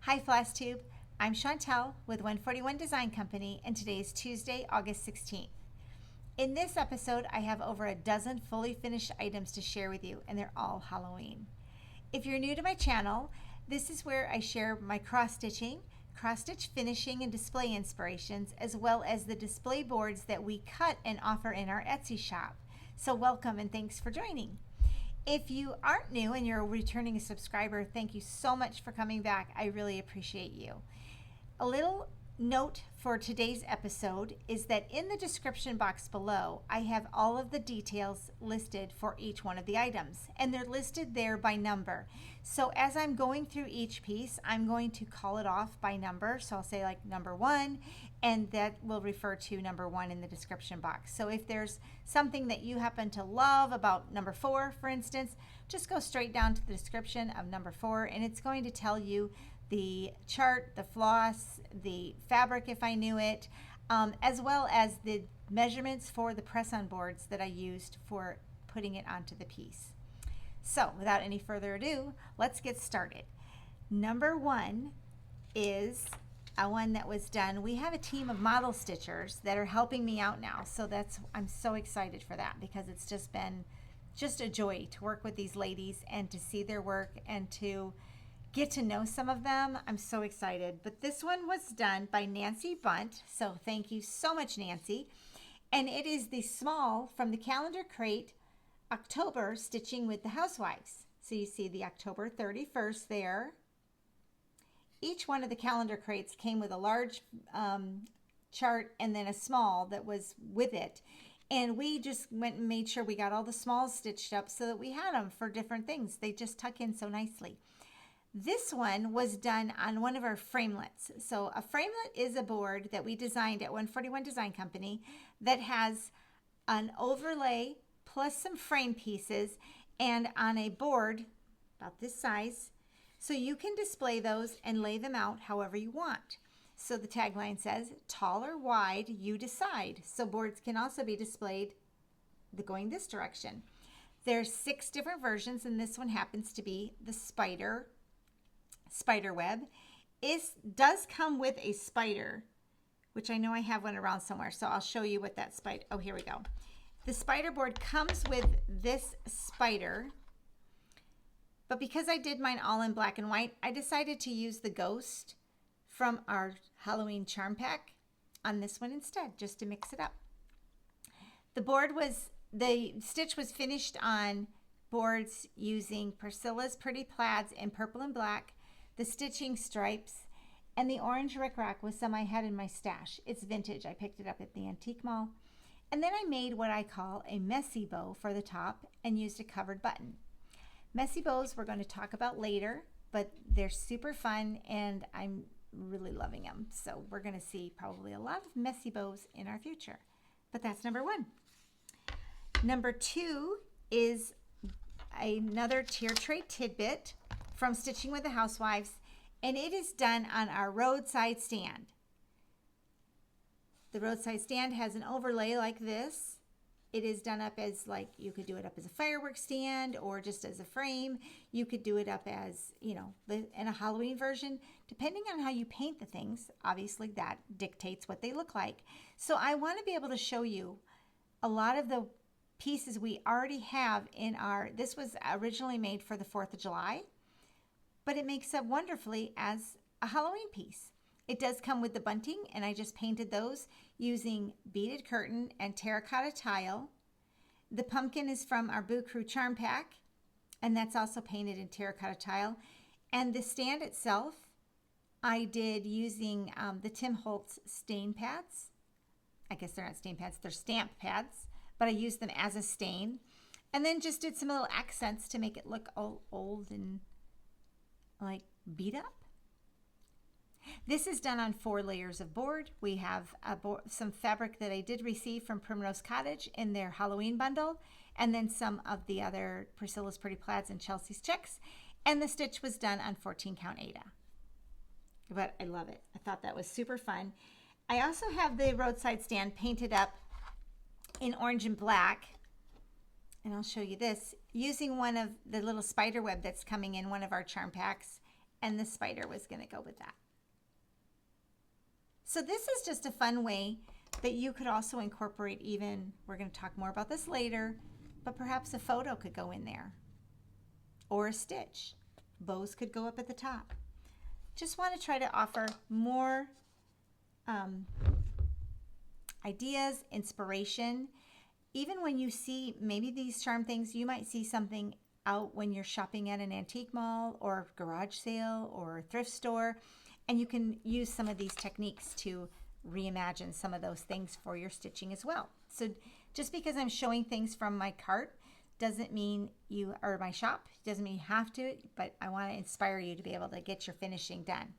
Hi Flosstube, I'm Chantelle with 141 Design Company and today is Tuesday, August 16th. In this episode, I have over a dozen fully finished items to share with you and they're all Halloween. If you're new to my channel, this is where I share my cross-stitch finishing and display inspirations, as well as the display boards that we cut and offer in our Etsy shop. So welcome and thanks for joining. If you aren't new and you're a returning subscriber, thank you so much for coming back. I really appreciate you. A little note for today's episode is that in the description box below, I have all of the details listed for each one of the items, and they're listed there by number. So as I'm going through each piece, I'm going to call it off by number. So I'll say like number 1, and that will refer to number 1 in the description box. So if there's something that you happen to love about number 4, for instance, just go straight down to the description of number 4, and it's going to tell you the chart, the floss, the fabric if I knew it, as well as the measurements for the press-on boards that I used for putting it onto the piece. So without any further ado, let's get started. Number 1 is a one that was done. We have a team of model stitchers that are helping me out now, so I'm so excited for that because it's just been a joy to work with these ladies and to see their work and to get to know some of them. I'm so excited. But this one was done by Nancy Bunt, so thank you so much, Nancy. And it is the small from the calendar crate October stitching with the Housewives. So you see the October 31st there. Each one of the calendar crates came with a large chart and then a small that was with it. And we just went and made sure we got all the smalls stitched up so that we had them for different things. They just tuck in so nicely. This one was done on one of our framelets. So a framelit is a board that we designed at 141 Design Company that has an overlay plus some frame pieces and on a board about this size. So you can display those and lay them out however you want. So the tagline says, tall or wide, you decide. So boards can also be displayed going this direction. There's 6 different versions and this one happens to be the spider web. It does come with a spider, which I know I have one around somewhere, so I'll show you what that spider, oh, here we go. The spider board comes with this spider, but because I did mine all in black and white, I decided to use the ghost from our Halloween charm pack on this one instead, just to mix it up. The stitch was finished on boards using Priscilla's Pretty Plaids in purple and black, the stitching stripes, and the orange rickrack was some I had in my stash. It's vintage. I picked it up at the antique mall. And then I made what I call a messy bow for the top and used a covered button. Messy bows we're going to talk about later, but they're super fun and I'm really loving them. So we're going to see probably a lot of messy bows in our future. But that's number 1. Number 2 is another Tray Tidbit from Stitching with the Housewives, and it is done on our Roadside Stand. The Roadside Stand has an overlay like this. It is done up as, like, you could do it up as a fireworks stand or just as a frame. You could do it up as, you know, in a Halloween version. Depending on how you paint the things, obviously that dictates what they look like. So I want to be able to show you a lot of the pieces we already have in this was originally made for the 4th of July. But it makes up wonderfully as a Halloween piece. It does come with the bunting, and I just painted those using beaded curtain and terracotta tile. The pumpkin is from our Boo Crew Charm Pack, and that's also painted in terracotta tile. And the stand itself, I did using the Tim Holtz stain pads. I guess they're not stain pads, they're stamp pads, but I used them as a stain. And then just did some little accents to make it look old and like beat up. This is done on 4 layers of board. We have some fabric that I did receive from Primrose Cottage in their Halloween bundle, and then some of the other Priscilla's Pretty Plaids and Chelsea's checks, and the stitch was done on 14 count Aida. But I love it. I thought that was super fun. I also have the Roadside Stand painted up in orange and black, and I'll show you this, using one of the little spider web that's coming in one of our charm packs and the spider was going to go with that. So this is just a fun way that you could also incorporate even, we're going to talk more about this later, but perhaps a photo could go in there or a stitch. Bows could go up at the top. Just want to try to offer more ideas, inspiration. Even when you see maybe these charm things, you might see something out when you're shopping at an antique mall or garage sale or thrift store, and you can use some of these techniques to reimagine some of those things for your stitching as well. So just because I'm showing things from my cart doesn't mean you, or my shop, doesn't mean you have to, but I want to inspire you to be able to get your finishing done.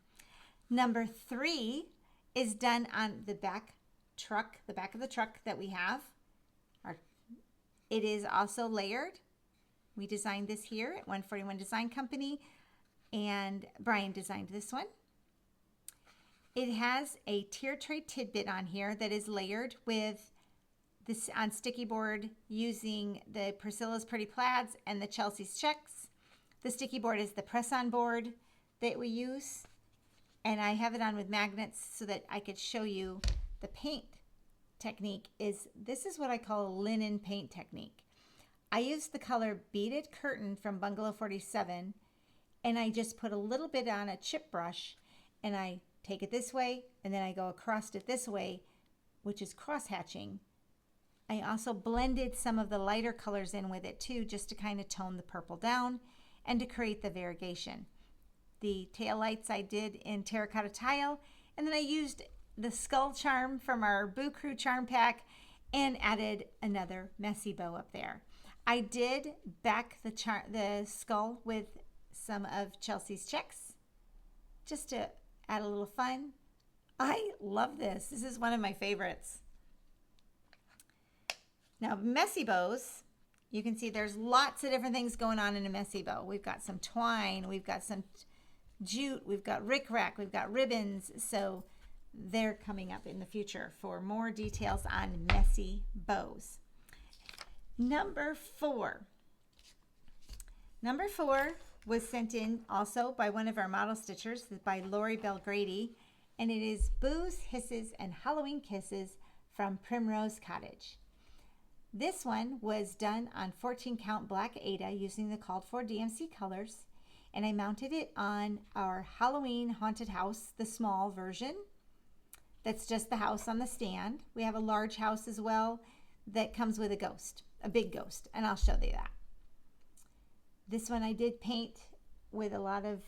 Number 3 is done on the back truck, the back of the truck that we have. It is also layered. We designed this here at 141 Design Company, and Brian designed this one. It has a Tray Tidbit on here that is layered with this on sticky board using the Priscilla's Pretty Plaids and the Chelsea's Checks. The sticky board is the press-on board that we use, and I have it on with magnets so that I could show you the paint technique. This is what I call a linen paint technique. I use the color Beaded Curtain from Bungalow 47, and I just put a little bit on a chip brush, and I take it this way, and then I go across it this way, which is cross hatching. I also blended some of the lighter colors in with it too, just to kind of tone the purple down and to create the variegation. The tail lights I did in terracotta tile, and then I used the skull charm from our Boo Crew charm pack and added another messy bow up there. I did back the skull with some of Chelsea's Checks just to add a little fun. I love this. This is one of my favorites. Now, messy bows, you can see there's lots of different things going on in a messy bow. We've got some twine, we've got some jute, we've got rickrack, we've got ribbons. So they're coming up in the future for more details on messy bows. Number 4 was sent in also by one of our model stitchers, by Lori Belgrady, and it is Boos, Hisses, and Halloween Kisses from Primrose Cottage. This one was done on 14 count black Aida using the called for DMC colors, and I mounted it on our Halloween haunted house, the small version. That's just the house on the stand. We have a large house as well that comes with a ghost, a big ghost, and I'll show you that. This one I did paint with a lot of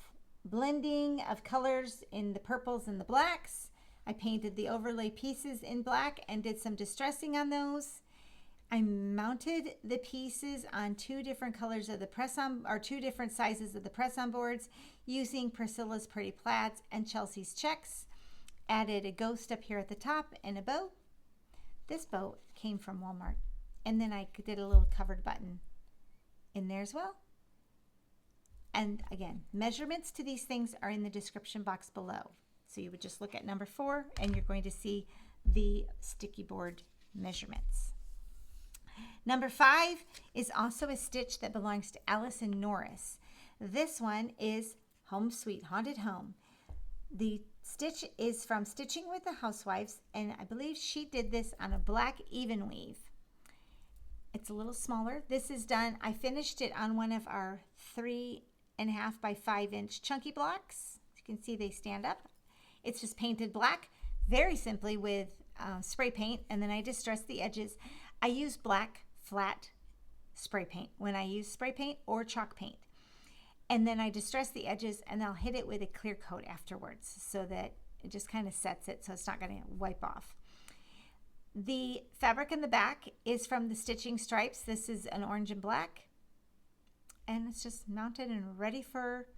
blending of colors in the purples and the blacks. I painted the overlay pieces in black and did some distressing on those. I mounted the pieces on 2 different colors of the press-on, or 2 different sizes of the press-on boards using Priscilla's Pretty Plaids and Chelsea's Checks. Added a ghost up here at the top and a bow. This bow came from Walmart. And then I did a little covered button in there as well. And again, measurements to these things are in the description box below. So you would just look at number 4 and you're going to see the sticky board measurements. Number 5 is also a stitch that belongs to Allison Norris. This one is Home Sweet Haunted Home. The stitch is from Stitching with the Housewives, and I believe she did this on a black even weave. It's a little smaller. This is done, I finished it on one of our 3.5 by 5 inch chunky blocks. As you can see, they stand up. It's just painted black, very simply with spray paint, and then I distressed the edges. I use black flat spray paint when I use spray paint or chalk paint. And then I distress the edges and I'll hit it with a clear coat afterwards so that it just kind of sets it so it's not going to wipe off. The fabric in the back is from the Stitching Stripes. This is an orange and black. And it's just mounted and ready for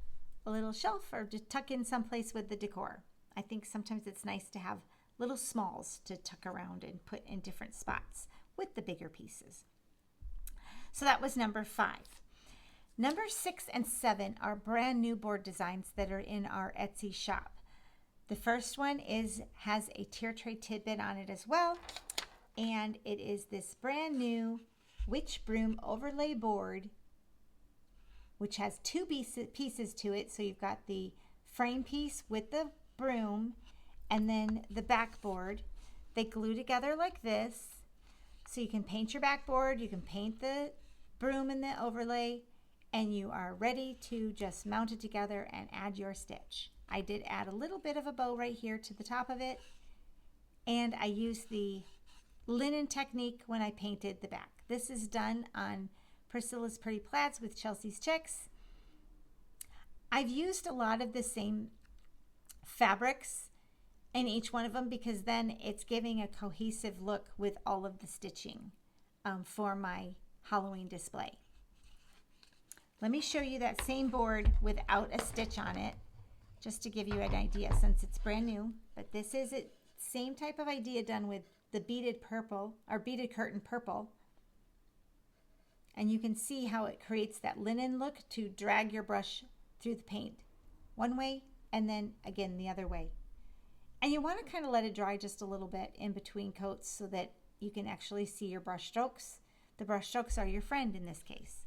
a little shelf or to tuck in someplace with the decor. I think sometimes it's nice to have little smalls to tuck around and put in different spots with the bigger pieces. So that was number 5. Number 6 and 7 are brand new board designs that are in our Etsy shop. The first one has a Tray Tidbit on it as well, and it is this brand new Witch Broom overlay board, which has 2 pieces to it. So you've got the frame piece with the broom and then the backboard. They glue together like this. So you can paint your backboard, you can paint the broom and the overlay, and you are ready to just mount it together and add your stitch. I did add a little bit of a bow right here to the top of it, and I used the linen technique when I painted the back. This is done on Priscilla's Pretty Plaids with Chelsea's Chicks. I've used a lot of the same fabrics in each one of them because then it's giving a cohesive look with all of the stitching for my Halloween display. Let me show you that same board without a stitch on it, just to give you an idea since it's brand new. But this is it, same type of idea done with the beaded purple or beaded curtain purple. And you can see how it creates that linen look to drag your brush through the paint one way and then again the other way. And you want to kind of let it dry just a little bit in between coats so that you can actually see your brush strokes. The brush strokes are your friend in this case.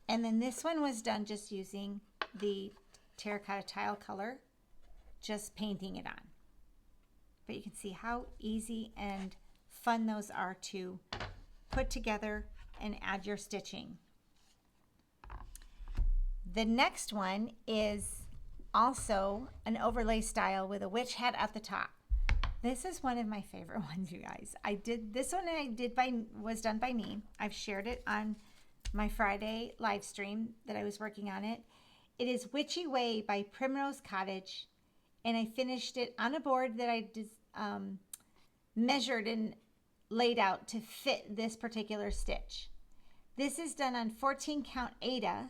And then this one was done just using the terracotta tile color, just painting it on. But you can see how easy and fun those are to put together and add your stitching. The next one is also an overlay style with a witch hat at the top. This is one of my favorite ones, you guys. This one was done by me. I've shared it on my Friday live stream that I was working on it. It is Witchy Way by Primrose Cottage, and I finished it on a board that I measured and laid out to fit this particular stitch. This is done on 14 count Aida,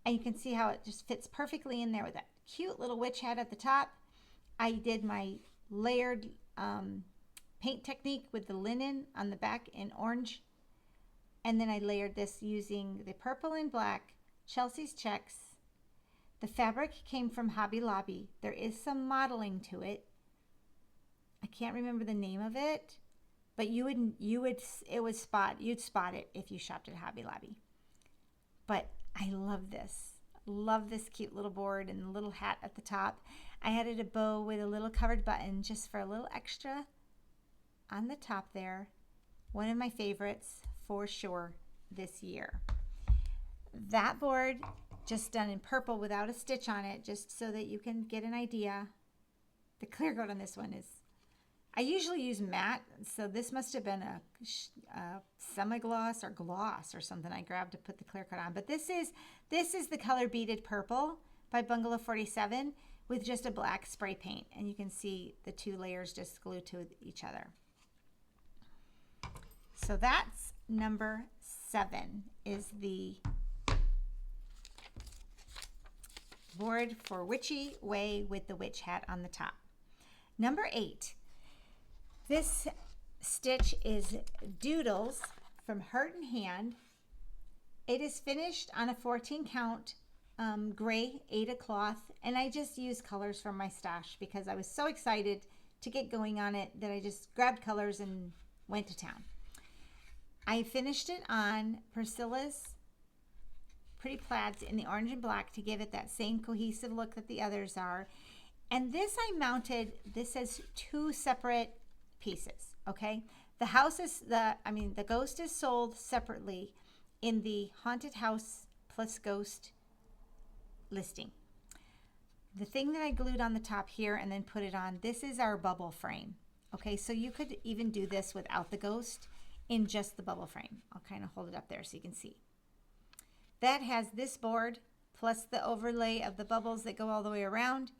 and you can see how it just fits perfectly in there with that cute little witch hat at the top. I did my layered paint technique with the linen on the back in orange, and then I layered this using the purple and black Chelsea's Checks. The fabric came from Hobby Lobby. There is some modeling to it. I can't remember the name of it, but you'd spot it if you shopped at Hobby Lobby. But I love this. Love this cute little board and the little hat at the top. I added a bow with a little covered button just for a little extra on the top there. One of my favorites for sure this year. That board just done in purple without a stitch on it, just so that you can get an idea. The clear coat on this one is, I usually use matte, so this must have been a semi-gloss or gloss or something I grabbed to put the clear coat on. But this is the color Beaded Purple by Bungalow 47 with just a black spray paint. And you can see the two layers just glued to each other. So that's number 7 is the board for Witchy Way with the witch hat on the top. Number 8. This stitch is Doodles from Heart and Hand. It is finished on a 14 count gray Aida cloth, and I just used colors from my stash because I was so excited to get going on it that I just grabbed colors and went to town. I finished it on Priscilla's Pretty Plaids in the orange and black to give it that same cohesive look that the others are. And this I mounted, this as 2 separate pieces, okay? The ghost is sold separately in the Haunted House plus Ghost listing. The thing that I glued on the top here and then put it on, this is our bubble frame, okay? So you could even do this without the ghost in just the bubble frame. I'll kind of hold it up there so you can see. That has this board plus the overlay of the bubbles that go all the way around.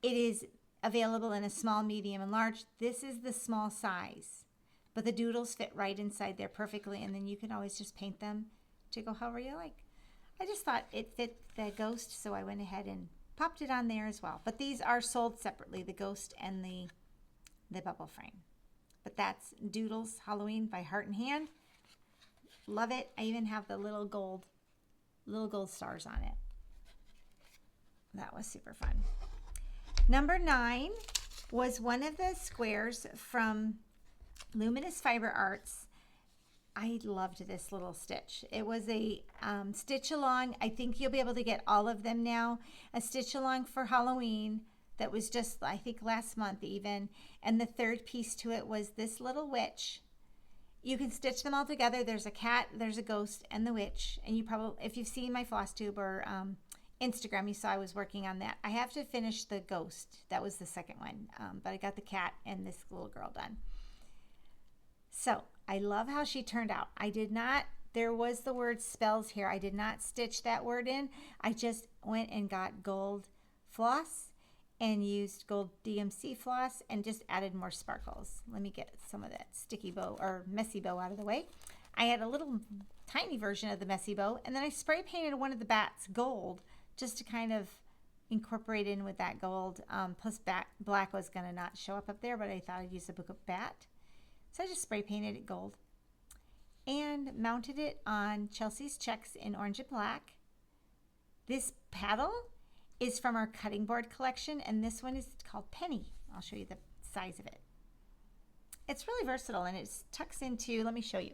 It is available in a small, medium, and large. This is the small size, but the doodles fit right inside there perfectly, and then you can always just paint them to go however you like. I just thought it fit the ghost, so I went ahead and popped it on there as well. But these are sold separately, the ghost and the bubble frame. But that's Doodles Halloween by Heart and Hand. Love it. I even have the little gold stars on it. That was super fun. Number 9 was one of the squares from Luminous Fiber Arts. I loved this little stitch. It was a stitch along. I think you'll be able to get all of them now. A stitch along for Halloween that was just, I think, last month even. And the third piece to it was this little witch. You can stitch them all together. There's a cat, there's a ghost, and the witch. And you probably, if you've seen my Flosstube or Instagram, you saw I was working on that. I have to finish the ghost. That was the second one. But I got the cat and this little girl done. So I love how she turned out. I did not, there was the word spells here. I did not stitch that word in. I just went and got gold floss and used gold DMC floss and just added more sparkles. Let me get some of that sticky bow or messy bow out of the way. I had a little tiny version of the messy bow, and then I spray painted one of the bats gold just to kind of incorporate in with that gold. Plus black was gonna not show up there, but I thought I'd use a book of bat. So I just spray painted it gold and mounted it on Chelsea's checks in orange and black. This paddle is from our cutting board collection, and this one is called Penny. I'll show you the size of it. It's really versatile, and it tucks into, let me show you,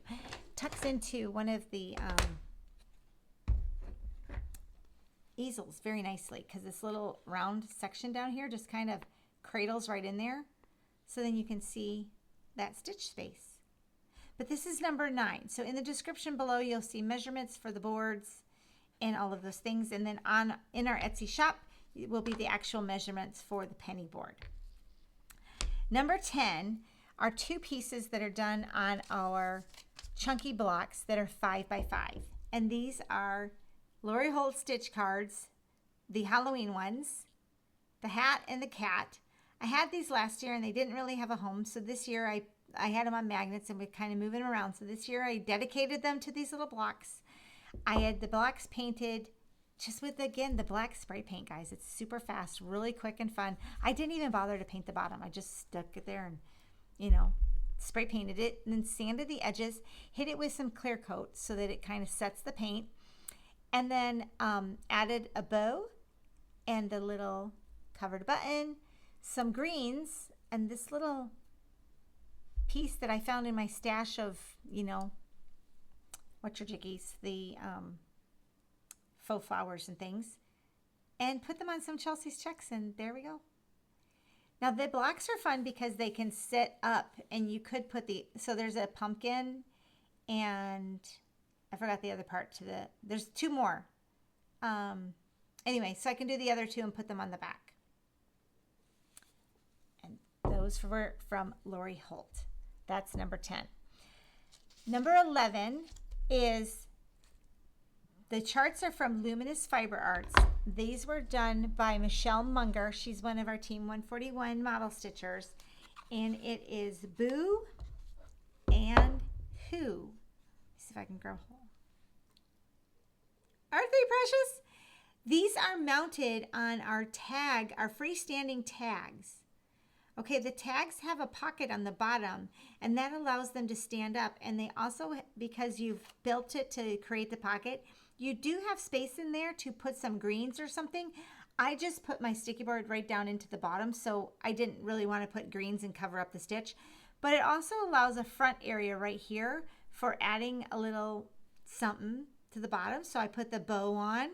tucks into one of the easels very nicely, because this little round section down here just kind of cradles right in there, so then you can see that stitch space. But this is number 9. So in the description below, you'll see measurements for the boards and all of those things. And then in our Etsy shop will be the actual measurements for the penny board. Number 10 are 2 pieces that are done on our chunky blocks that are 5 by 5. And these are Lori Holt stitch cards, the Halloween ones, the hat and the cat. I had these last year and they didn't really have a home. So this year I had them on magnets and we're kind of moving them around. So this year I dedicated them to these little blocks. I had the blocks painted just with, again, the black spray paint, guys. It's super fast, really quick and fun. I didn't even bother to paint the bottom. I just stuck it there and, you know, spray painted it and then sanded the edges, hit it with some clear coat so that it kind of sets the paint. And then added a bow and a little covered button, some greens, and this little piece that I found in my stash of, you know, whatchamajiggies, the faux flowers and things, and put them on some Chelsea's checks, and there we go. Now the blocks are fun because they can sit up, and you could put so there's a pumpkin, and I forgot the other part to there's 2 more. Anyway, so I can do the other 2 and put them on the back. And those were from Lori Holt. That's number 10. Number 11 is, the charts are from Luminous Fiber Arts. These were done by Michelle Munger. She's one of our Team 141 model stitchers. And it is Boo and Who. Let's see if I can grow a hole. Aren't they precious? These are mounted on our tag, our freestanding tags. Okay, the tags have a pocket on the bottom, and that allows them to stand up. And they also, because you've built it to create the pocket, you do have space in there to put some greens or something. I just put my sticky board right down into the bottom, so I didn't really want to put greens and cover up the stitch. But it also allows a front area right here for adding a little something to the bottom. So I put the bow on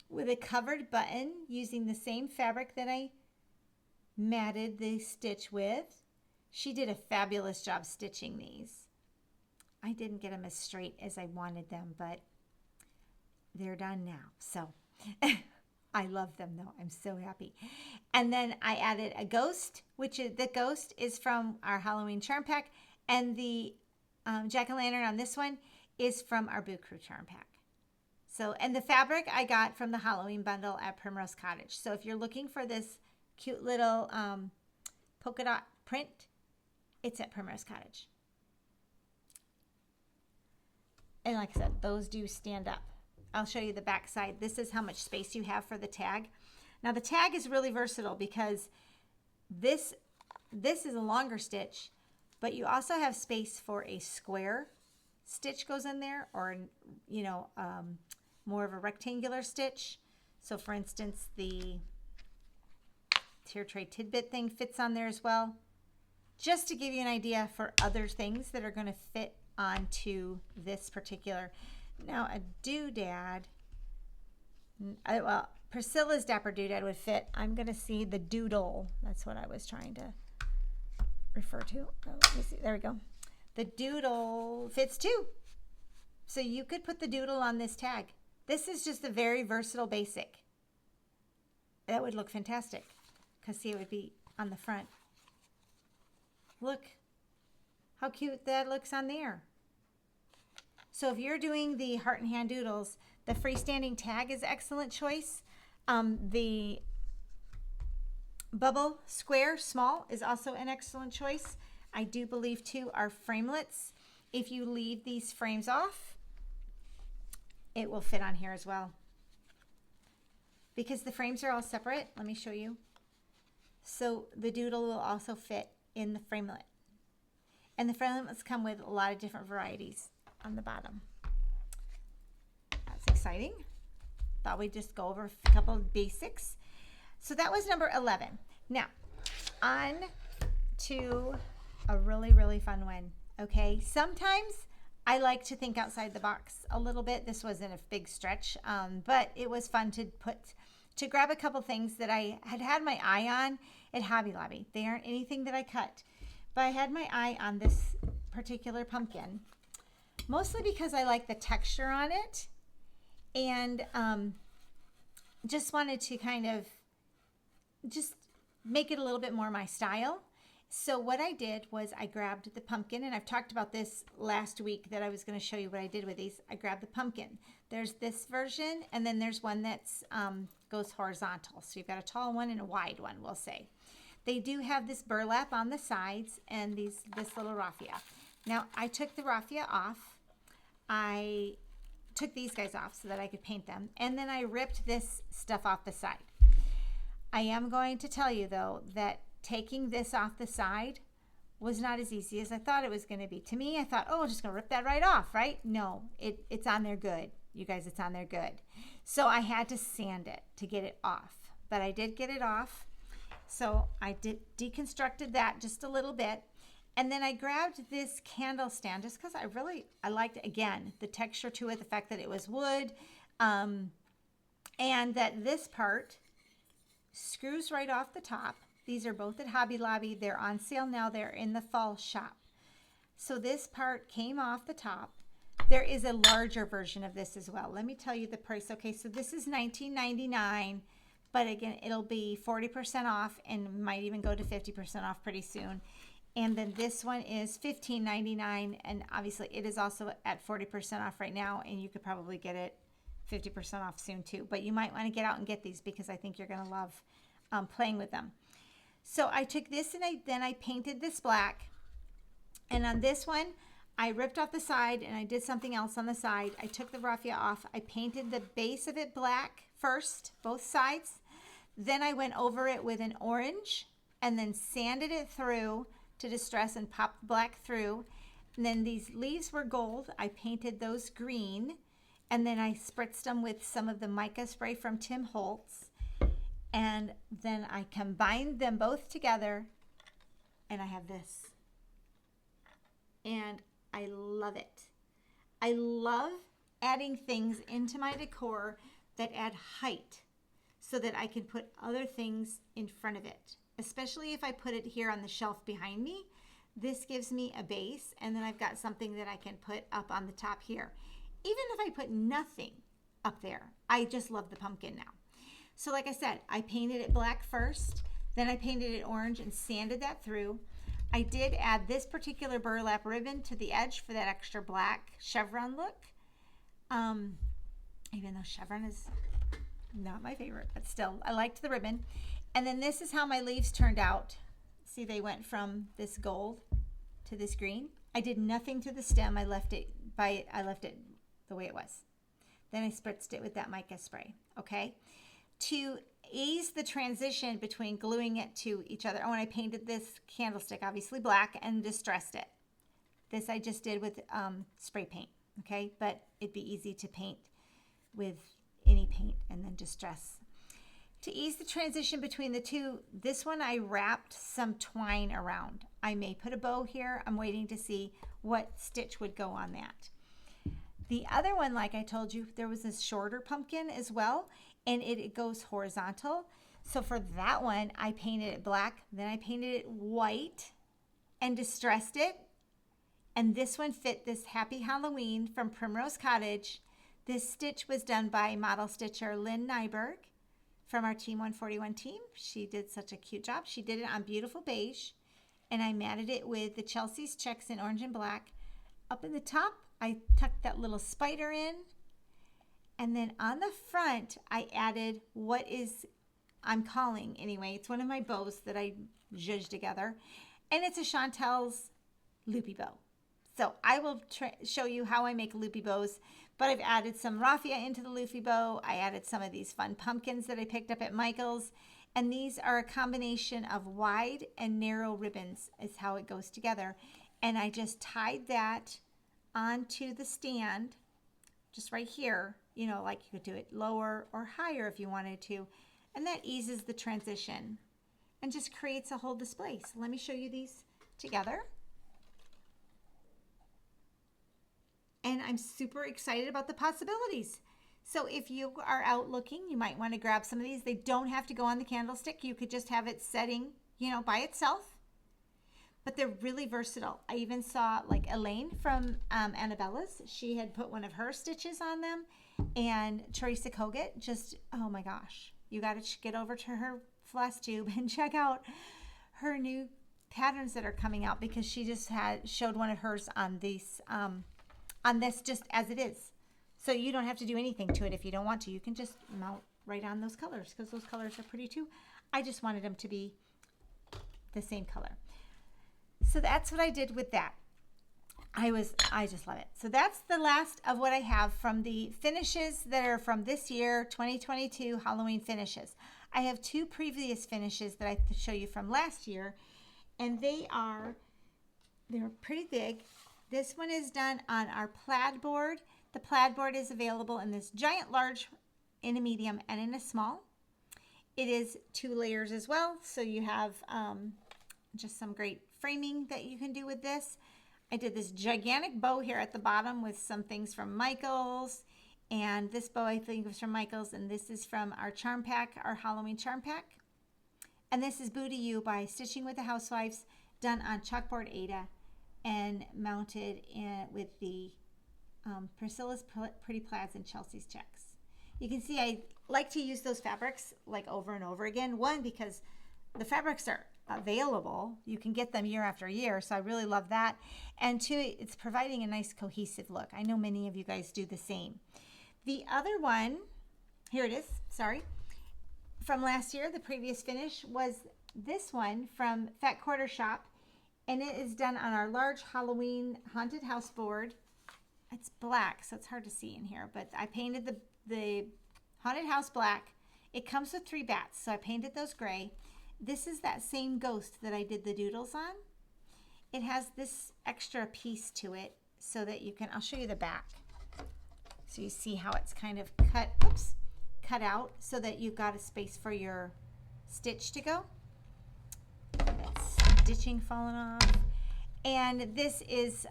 with a covered button using the same fabric that I matted the stitch with. She did a fabulous job stitching these. I didn't get them as straight as I wanted them, but they're done now. So I love them though. I'm so happy. And then I added a ghost, which is, the ghost is from our Halloween charm pack, and the jack-o'-lantern on this one is from our Boo Crew charm pack. So, and the fabric I got from the Halloween bundle at Primrose Cottage. So if you're looking for this cute little polka dot print, it's at Primrose Cottage. And like I said, those do stand up. I'll show you the back side. This is how much space you have for the tag. Now the tag is really versatile because this is a longer stitch, but you also have space for a square stitch goes in there, or, you know, more of a rectangular stitch. So for instance, the Tray Tidbit thing fits on there as well. Just to give you an idea for other things that are going to fit onto this particular. Now a doodad, well, Priscilla's Dapper Doodad would fit. I'm going to see the doodle. That's what I was trying to refer to. Oh, let me see. There we go. The doodle fits too. So you could put the doodle on this tag. This is just a very versatile basic. That would look fantastic because see, it would be on the front. Look how cute that looks on there. So if you're doing the heart and hand doodles, the freestanding tag is an excellent choice. The bubble square small is also an excellent choice. I do believe too our framelets, if you leave these frames off, it will fit on here as well. Because the frames are all separate, let me show you. So the doodle will also fit in the framelit. And the framelets come with a lot of different varieties on the bottom. That's exciting. Thought we'd just go over a couple of basics. So that was number 11. Now, on to a really, really fun one. Okay, sometimes I like to think outside the box a little bit. This wasn't a big stretch, but it was fun to grab a couple things that I had my eye on at Hobby Lobby. They aren't anything that I cut, but I had my eye on this particular pumpkin, mostly because I like the texture on it, and just wanted to kind of just make it a little bit more my style. So what I did was I grabbed the pumpkin, and I've talked about this last week that I was going to show you what I did with these. I grabbed the pumpkin. There's this version, and then there's one that's goes horizontal. So you've got a tall one and a wide one, we'll say. They do have this burlap on the sides and this little raffia. Now I took the raffia off. I took these guys off so that I could paint them, and then I ripped this stuff off the side. I am going to tell you though that taking this off the side was not as easy as I thought it was going to be. To me, I thought, oh, I'm just going to rip that right off, right? No, it's on there good. You guys, it's on there good. So I had to sand it to get it off, but I did get it off. So I deconstructed that just a little bit. And then I grabbed this candle stand just because I liked, again, the texture to it, the fact that it was wood, and that this part screws right off the top. These are both at Hobby Lobby. They're on sale now. They're in the fall shop. So this part came off the top. There is a larger version of this as well. Let me tell you the price. Okay, so this is $19.99, but again, it'll be 40% off and might even go to 50% off pretty soon. And then this one is $15.99, and obviously it is also at 40% off right now, and you could probably get it 50% off soon too. But you might want to get out and get these because I think you're going to love playing with them. So I took this and then I painted this black, and on this one I ripped off the side and I did something else on the side. I took the raffia off. I painted the base of it black first, both sides. Then I went over it with an orange and then sanded it through to distress and popped black through. And then these leaves were gold. I painted those green, and then I spritzed them with some of the mica spray from Tim Holtz. And then I combined them both together, and I have this. And I love it. I love adding things into my decor that add height so that I can put other things in front of it, especially if I put it here on the shelf behind me. This gives me a base, and then I've got something that I can put up on the top here. Even if I put nothing up there, I just love the pumpkin now. So like I said, I painted it black first, then I painted it orange and sanded that through. I did add this particular burlap ribbon to the edge for that extra black chevron look. Even though chevron is not my favorite, but still, I liked the ribbon. And then this is how my leaves turned out. See, they went from this gold to this green. I did nothing to the stem. I left it the way it was. Then I spritzed it with that mica spray, okay? To ease the transition between gluing it to each other. Oh, and I painted this candlestick, obviously black, and distressed it. This I just did with spray paint, okay? But it'd be easy to paint with any paint and then distress. To ease the transition between the two, this one I wrapped some twine around. I may put a bow here. I'm waiting to see what stitch would go on that. The other one, like I told you, there was this shorter pumpkin as well, and it goes horizontal. So for that one, I painted it black, then I painted it white and distressed it. And this one fit this Happy Halloween from Primrose Cottage. This stitch was done by model stitcher Lynn Nyberg from our Team 141 team. She did such a cute job. She did it on beautiful beige, and I matted it with the Chelsea's checks in orange and black. Up in the top, I tucked that little spider in, and then on the front, I added what is, I'm calling anyway, it's one of my bows that I zhuzhed together, and it's a Chantelle's loopy bow. So I will show you how I make loopy bows, but I've added some raffia into the loopy bow. I added some of these fun pumpkins that I picked up at Michael's, and these are a combination of wide and narrow ribbons is how it goes together. And I just tied that onto the stand, just right here, you know, like you could do it lower or higher if you wanted to, and that eases the transition and just creates a whole display. So let me show you these together. And I'm super excited about the possibilities. So if you are out looking, you might want to grab some of these. They don't have to go on the candlestick. You could just have it setting, you know, by itself. But they're really versatile. I even saw like Elaine from Annabella's. She had put one of her stitches on them. And Teresa Kogut, just, oh my gosh. You got to get over to her Flosstube and check out her new patterns that are coming out, because she just showed one of hers on these on this just as it is. So you don't have to do anything to it if you don't want to. You can just mount right on those colors, because those colors are pretty too. I just wanted them to be the same color. So that's what I did with that. I just love it. So that's the last of what I have from the finishes that are from this year, 2022 Halloween finishes. I have two previous finishes that I show you from last year, and they're pretty big. This one is done on our plaid board. The plaid board is available in this giant, large, in a medium, and in a small. It is 2 layers as well, so you have just some great framing that you can do with this. I did this gigantic bow here at the bottom with some things from Michael's, and this bow I think was from Michael's, and this is from our charm pack, our Halloween charm pack. And this is Boo to You by Stitching with the Housewives, done on chalkboard Aida and mounted in with the Priscilla's Pretty Plaids and Chelsea's checks. You can see I like to use those fabrics like over and over again. One, because the fabrics are available. You can get them year after year, so I really love that. And two, it's providing a nice cohesive look. I know many of you guys do the same. The other one, here it is, sorry, from last year, the previous finish was this one from Fat Quarter Shop, and it is done on our large Halloween haunted house board. It's black, so it's hard to see in here, but I painted the haunted house black. It comes with 3 bats, so I painted those gray. This is that same ghost that I did the doodles on. It has this extra piece to it so that you can, I'll show you the back. So you see how it's kind of cut out so that you've got a space for your stitch to go. That's stitching falling off. And this is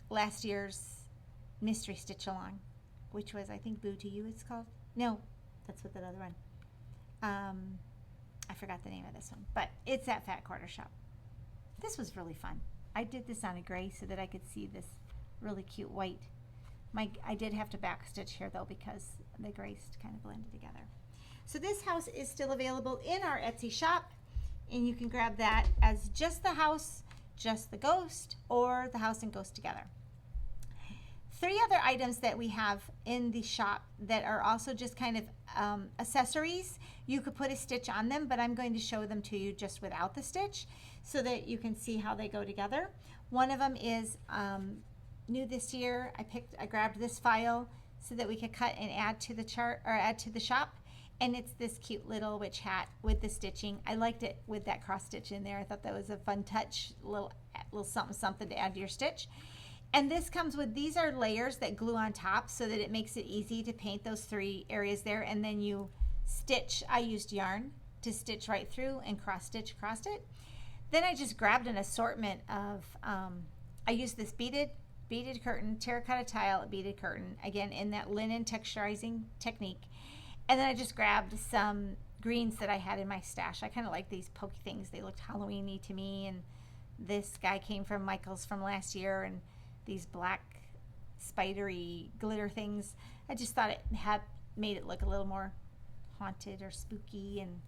last year's mystery stitch along, which was, I think, Boo to You it's called. No, that's what that other one. I forgot the name of this one, but it's at Fat Quarter Shop. This was really fun. I did this on a gray so that I could see this really cute white. I did have to back stitch here though, because the grays kind of blended together. So this house is still available in our Etsy shop, and you can grab that as just the house, just the ghost, or the house and ghost together. 3 other items that we have in the shop that are also just kind of accessories. You could put a stitch on them, but I'm going to show them to you just without the stitch so that you can see how they go together. One of them is new this year. I grabbed this file so that we could cut and add to the chart or add to the shop, and it's this cute little witch hat with the stitching. I liked it with that cross stitch in there. I thought that was a fun touch, little something to add to your stitch. And this comes with, these are layers that glue on top so that it makes it easy to paint those 3 areas there, and then you stitch. I used yarn to stitch right through and cross stitch across it. Then I just grabbed an assortment of, I used this beaded curtain, terracotta tile beaded curtain, again in that linen texturizing technique. And then I just grabbed some greens that I had in my stash. I kind of like these pokey things. They looked Halloween-y to me, and this guy came from Michael's from last year, and these black spidery glitter things. I just thought it had made it look a little more haunted or spooky, and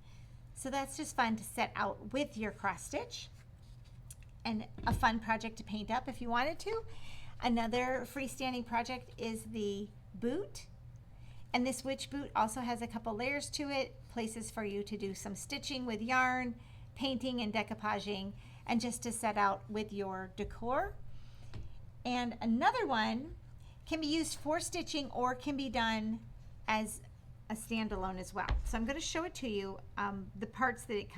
so that's just fun to set out with your cross stitch, and a fun project to paint up if you wanted to. Another freestanding project is the boot, and this witch boot also has a couple layers to it, places for you to do some stitching with yarn, painting and decoupaging, and just to set out with your decor. And another one can be used for stitching or can be done as a standalone as well. So I'm going to show it to you, the parts that it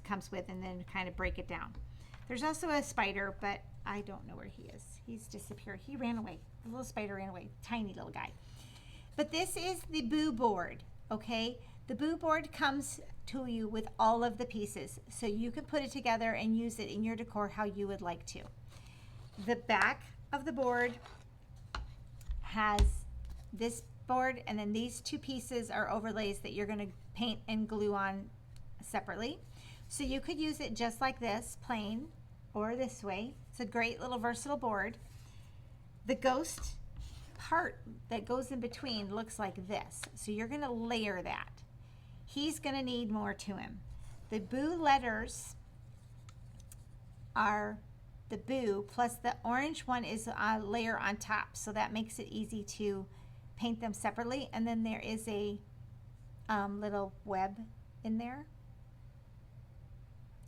comes with, and then kind of break it down. There's also a spider, but I don't know where he is. He's disappeared. He ran away. The little spider ran away. Tiny little guy. But this is the boo board, okay? The boo board comes to you with all of the pieces, so you can put it together and use it in your decor how you would like to. The back of the board has this board, and then these two pieces are overlays that you're going to paint and glue on separately. So you could use it just like this, plain, or this way. It's a great little versatile board. The ghost part that goes in between looks like this. So you're going to layer that. He's going to need more to him. The boo letters are the boo, plus the orange one is a layer on top, so that makes it easy to paint them separately. And then there is a little web in there.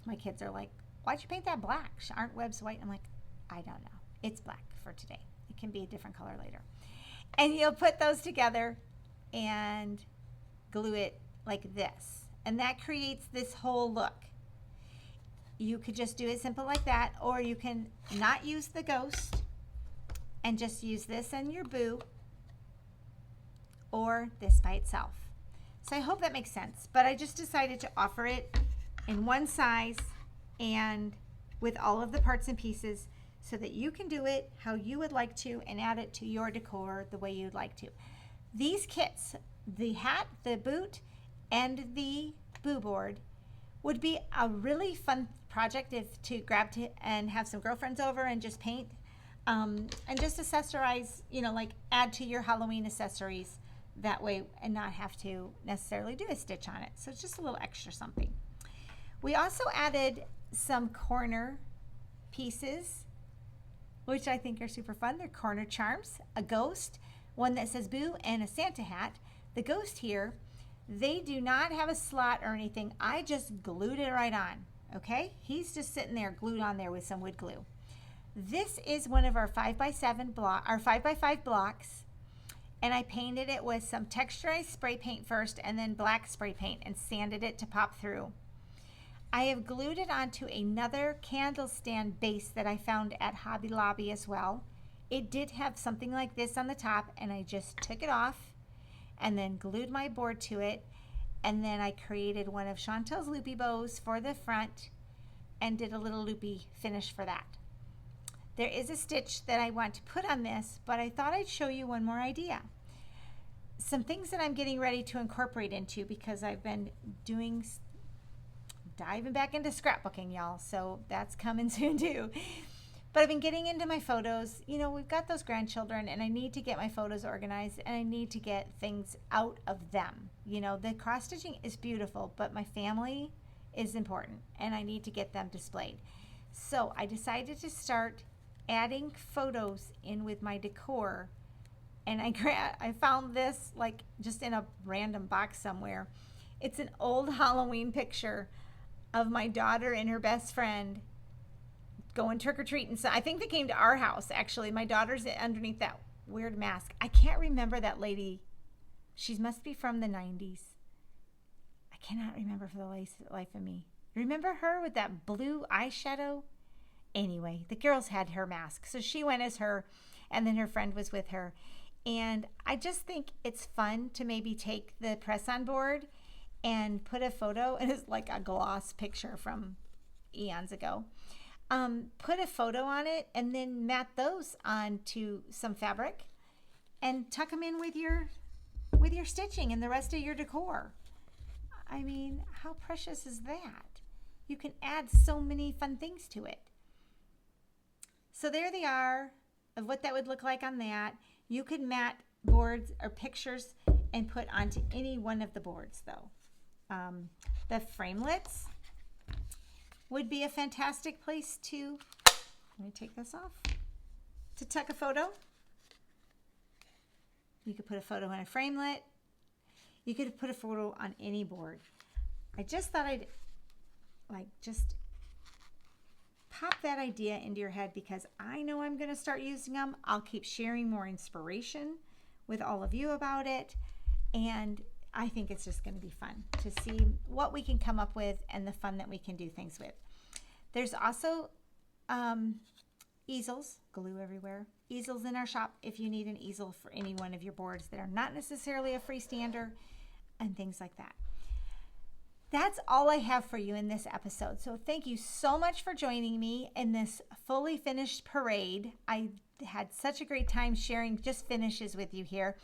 My kids are like, why'd you paint that black? Aren't webs white? I'm like, I don't know. It's black for today. It can be a different color later. And you'll put those together and glue it like this. And that creates this whole look. You could just do it simple like that, or you can not use the ghost and just use this and your boo, or this by itself. So I hope that makes sense, but I just decided to offer it in one size and with all of the parts and pieces so that you can do it how you would like to and add it to your decor the way you'd like to. These kits, the hat, the boot, and the boo board, would be a really fun project if to grab and have some girlfriends over and just paint and just accessorize, you know, like add to your Halloween accessories that way and not have to necessarily do a stitch on it. So it's just a little extra something. We also added some corner pieces, which I think are super fun. They're corner charms, a ghost, one that says boo, and a Santa hat. The ghost here, they do not have a slot or anything. I just glued it right on, okay? He's just sitting there glued on there with some wood glue. This is one of our 5x7 block, our 5x5 blocks, and I painted it with some texturized spray paint first and then black spray paint and sanded it to pop through. I have glued it onto another candle stand base that I found at Hobby Lobby as well. It did have something like this on the top, and I just took it off and then glued my board to it, and then I created one of Chantelle's loopy bows for the front and did a little loopy finish for that. There is a stitch that I want to put on this, but I thought I'd show you one more idea. Some things that I'm getting ready to incorporate into because I've been diving back into scrapbooking, y'all, so that's coming soon too. But I've been getting into my photos. You know, we've got those grandchildren, and I need to get my photos organized, and I need to get things out of them. You know, the cross stitching is beautiful, but my family is important, and I need to get them displayed. So I decided to start adding photos in with my decor, and I found this like just in a random box somewhere. It's an old Halloween picture of my daughter and her best friend going trick-or-treating. So I think they came to our house, actually. My daughter's underneath that weird mask. I can't remember that lady. She must be from the 90s. I cannot remember for the life of me. Remember her with that blue eyeshadow? Anyway, the girls had her mask. So she went as her, and then her friend was with her. And I just think it's fun to maybe take the press-on board and put a photo, and it's like a gloss picture from eons ago. Put a photo on it and then mat those onto some fabric and tuck them in with your stitching and the rest of your decor. I mean, how precious is that? You can add so many fun things to it. So there they are of what that would look like on that. You could mat boards or pictures and put onto any one of the boards though. The framelets would be a fantastic place to, let me take this off, to tuck a photo. You could put a photo in a framelit. You could put a photo on any board. I just thought I'd just pop that idea into your head because I know I'm going to start using them. I'll keep sharing more inspiration with all of you about it. And I think it's just going to be fun to see what we can come up with and the fun that we can do things with. There's also easels, glue everywhere. Easels in our shop if you need an easel for any one of your boards that are not necessarily a freestander and things like that. That's all I have for you in this episode. So thank you so much for joining me in this fully finished parade. I had such a great time sharing just finishes with you here.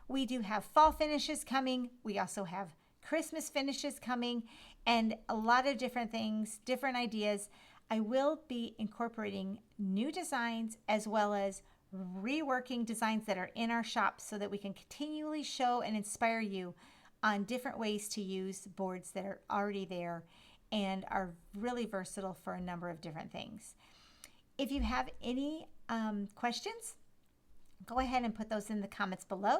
We do have fall finishes coming. We also have Christmas finishes coming and a lot of different things, different ideas. I will be incorporating new designs as well as reworking designs that are in our shop so that we can continually show and inspire you on different ways to use boards that are already there and are really versatile for a number of different things. If you have any questions, go ahead and put those in the comments below.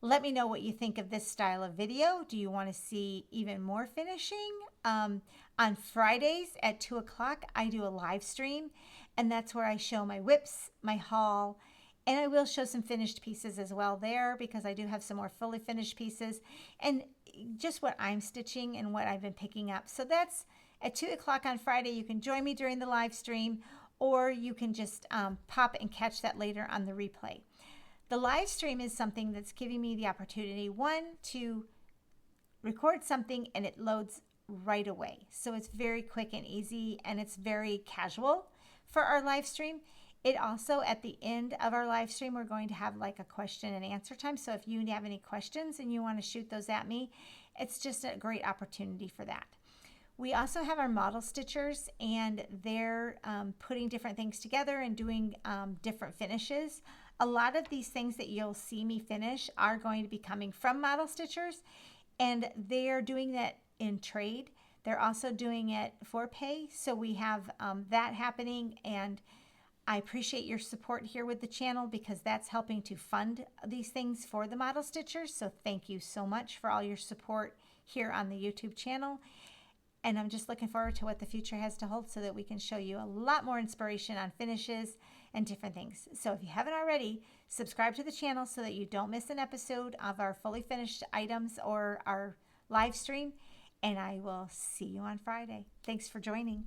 Let me know what you think of this style of video. Do you want to see even more finishing? On Fridays at 2 o'clock, I do a live stream, and that's where I show my whips, my haul, and I will show some finished pieces as well there because I do have some more fully finished pieces and just what I'm stitching and what I've been picking up. So that's at 2 o'clock on Friday. You can join me during the live stream, or you can just pop and catch that later on the replay. The live stream is something that's giving me the opportunity, one, to record something and it loads right away. So it's very quick and easy and it's very casual for our live stream. It also, at the end of our live stream, we're going to have like a question and answer time. So if you have any questions and you want to shoot those at me, it's just a great opportunity for that. We also have our model stitchers, and they're putting different things together and doing different finishes. A lot of these things that you'll see me finish are going to be coming from model stitchers, and they're doing that in trade. They're also doing it for pay, so we have that happening, and I appreciate your support here with the channel because that's helping to fund these things for the model stitchers. So thank you so much for all your support here on the YouTube channel. And I'm just looking forward to what the future has to hold so that we can show you a lot more inspiration on finishes and different things. So if you haven't already, subscribe to the channel so that you don't miss an episode of our fully finished items or our live stream. And I will see you on Friday. Thanks for joining.